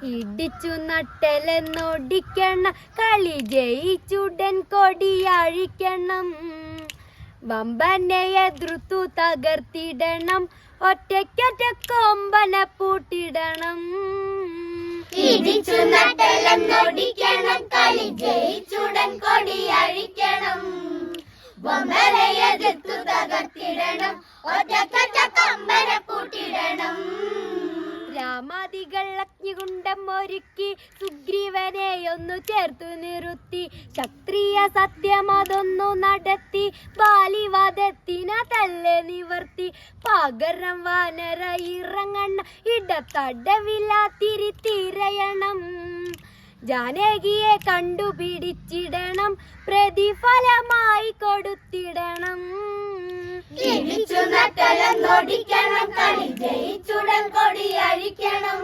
ഇടിച്ചു നട്ടലെന്നൊടിക്കണം, കളി ജയിച്ചുടൻ കൊടിയഴിക്കണം. വമ്പനെ എതിർത്തു തകർത്തിടണം, ഒറ്റയ്ക്കൊറ്റ കൊമ്പനെ പൂട്ടിടണം. ഇടിച്ചു നട്ടലെന്നൊടിക്കണം, കളി ജയിച്ചുടൻ കൊടിയഴിക്കണം. വമ്പനെ എതിർത്തു തകർത്തിടണം, ഒറ്റയ്ക്കൊറ്റ കൊമ്പനെ പൂട്ടിടണം. രാമാദികൾ അഗ്നികുണ്ഡം ഒരുക്കി സുഗ്രീവനെ ഒന്നു ചേർത്തു നിർത്തി. ക്ഷത്രിയ സത്യമതൊന്നു നടത്തി, ബാലിവധത്തിന തല്ലെ നിവർത്തി. പകരം വാനര ഇറങ്ങണ, ഇടത്തടവില തിരിത്തിരയണം. ജാനകിയെ കണ്ടുപിടിച്ചിടണം, പ്രതിഫലമായി കൊടുത്തിടണം. ഇടിച്ചു നട്ടലെന്നൊടിക്കണം, കളി ജയിച്ചുടൻ കൊടിയഴിക്കണം.